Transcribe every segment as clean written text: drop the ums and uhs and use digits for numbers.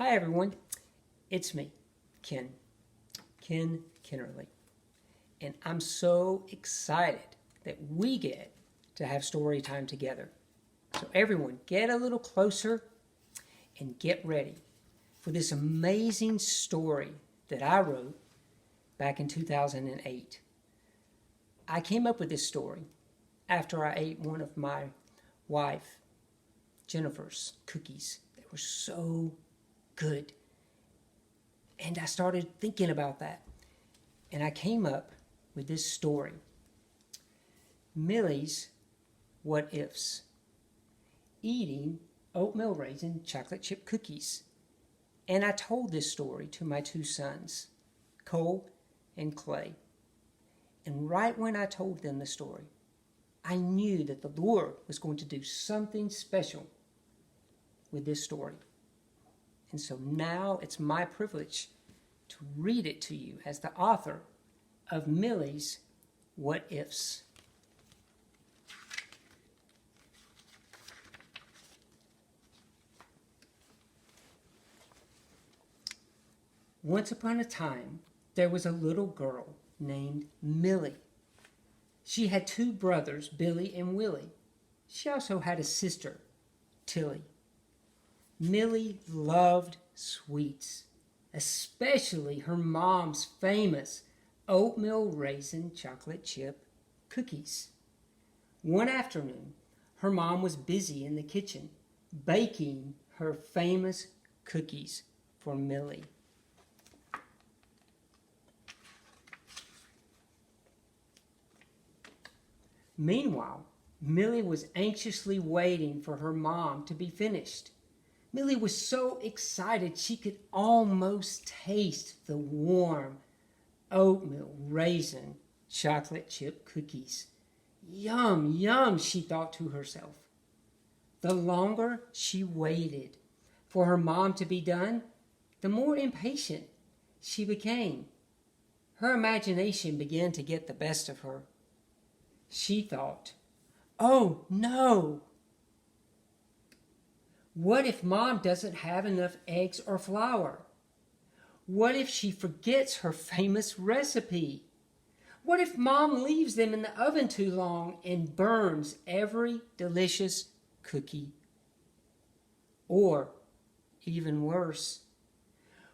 Hi everyone, it's me, Ken Kenerly, and I'm so excited that we get to have story time together. So everyone, get a little closer and get ready for this amazing story that I wrote back in 2008. I came up with this story after I ate one of my wife, Jennifer's cookies. They were so good. And I started thinking about that. And I came up with this story. Millie's What Ifs. Eating oatmeal raisin chocolate chip cookies. And I told this story to my two sons, Cole and Clay. And right when I told them the story, I knew that the Lord was going to do something special with this story. And so now it's my privilege to read it to you as the author of Millie's What Ifs. Once upon a time, there was a little girl named Millie. She had two brothers, Billy and Willie. She also had a sister, Tilly. Millie loved sweets, especially her mom's famous oatmeal raisin chocolate chip cookies. One afternoon, her mom was busy in the kitchen baking her famous cookies for Millie. Meanwhile, Millie was anxiously waiting for her mom to be finished. Millie was so excited she could almost taste the warm oatmeal raisin chocolate chip cookies. Yum, yum, she thought to herself. The longer she waited for her mom to be done, the more impatient she became. Her imagination began to get the best of her. She thought, oh no! What if Mom doesn't have enough eggs or flour? What if she forgets her famous recipe? What if Mom leaves them in the oven too long and burns every delicious cookie? Or, even worse,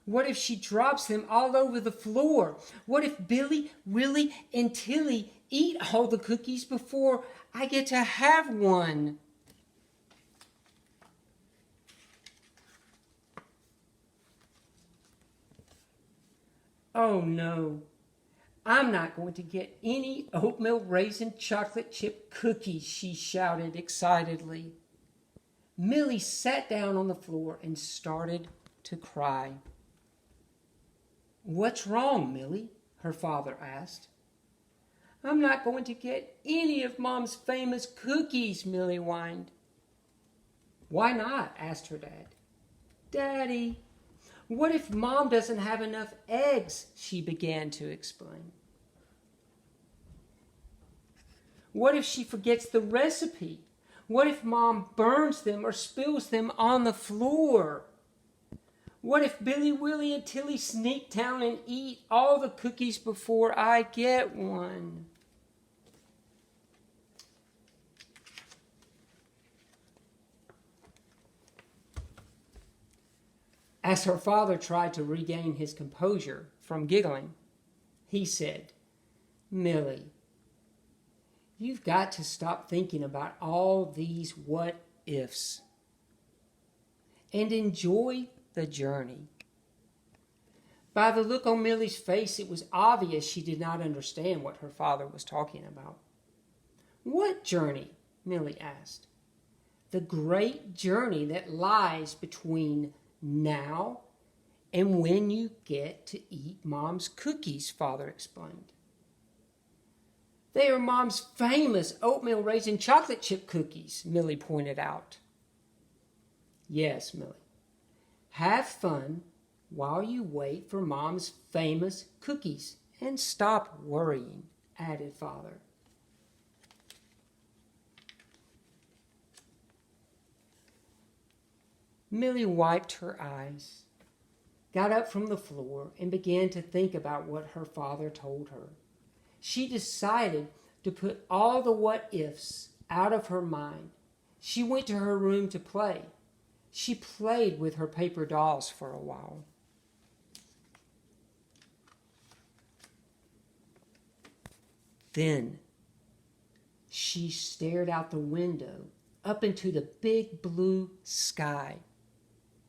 what if she drops them all over the floor? What if Billy, Willie, and Tilly eat all the cookies before I get to have one? Oh no, I'm not going to get any oatmeal raisin chocolate chip cookies, she shouted excitedly. Millie sat down on the floor and started to cry. What's wrong, Millie? Her father asked. I'm not going to get any of Mom's famous cookies, Millie whined. Why not? Asked her dad. Daddy, what if Mom doesn't have enough eggs? She began to explain. What if she forgets the recipe? What if Mom burns them or spills them on the floor? What if Billy, Willie, and Tilly sneak down and eat all the cookies before I get one? As her father tried to regain his composure from giggling, he said, Millie, you've got to stop thinking about all these what ifs and enjoy the journey. By the look on Millie's face, it was obvious she did not understand what her father was talking about. What journey? Millie asked. The great journey that lies between now and when you get to eat Mom's cookies, Father explained. They are Mom's famous oatmeal raisin chocolate chip cookies, Millie pointed out. Yes, Millie. Have fun while you wait for Mom's famous cookies and stop worrying, added Father. Millie wiped her eyes got up from the floor and began to think about what her father told her. She decided to put all the what-ifs out of her mind. She went to her room to play. She played with her paper dolls for a while. Then she stared out the window up into the big blue sky.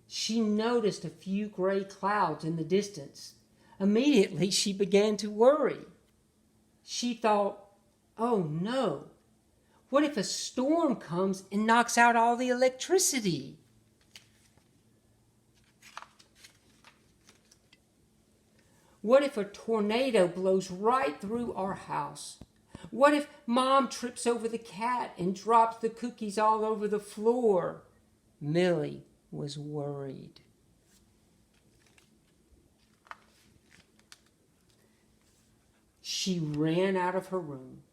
She noticed a few gray clouds in the distance. Immediately she began to worry. She thought, oh no, what if a storm comes and knocks out all the electricity? What if a tornado blows right through our house? What if Mom trips over the cat and drops the cookies all over the floor? Millie was worried. She ran out of her room,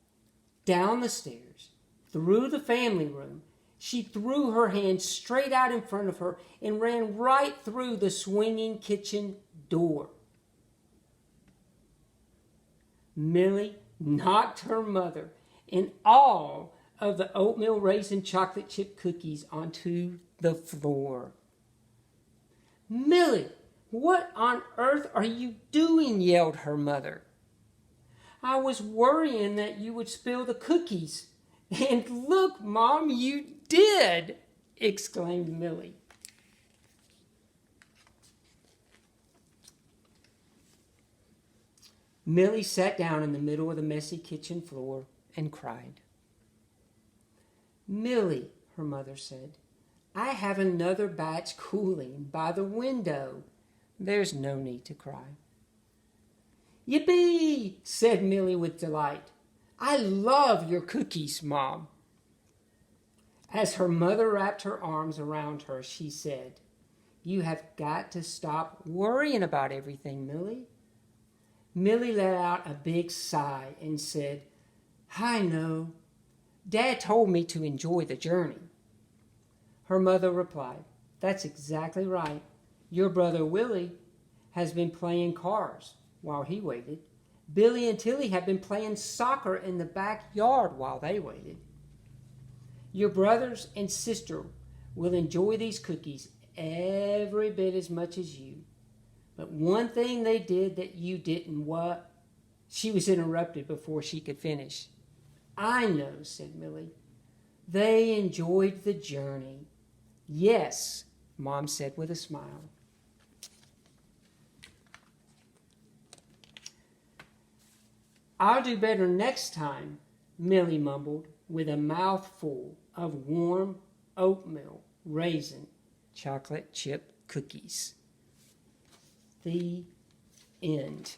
down the stairs, through the family room. She threw her hand straight out in front of her and ran right through the swinging kitchen door. Millie knocked her mother and all of the oatmeal raisin chocolate chip cookies onto the floor. Millie, what on earth are you doing? Yelled her mother. I was worrying that you would spill the cookies. And look, Mom, you did, exclaimed Millie. Millie sat down in the middle of the messy kitchen floor and cried. Millie, her mother said, I have another batch cooling by the window. There's no need to cry. Yippee, said Millie with delight. I love your cookies, Mom. As her mother wrapped her arms around her, she said, You have got to stop worrying about everything, Millie. Millie let out a big sigh and said, I know. Dad told me to enjoy the journey. Her mother replied, That's exactly right. Your brother Willie has been playing cars while he waited. Billy and Tilly have been playing soccer in the backyard while they waited. Your brothers and sister will enjoy these cookies every bit as much as you. But one thing they did that you didn't, what? She was interrupted before she could finish. I know, said Millie. They enjoyed the journey. Yes, Mom said with a smile. I'll do better next time, Millie mumbled with a mouthful of warm oatmeal raisin chocolate chip cookies. The end.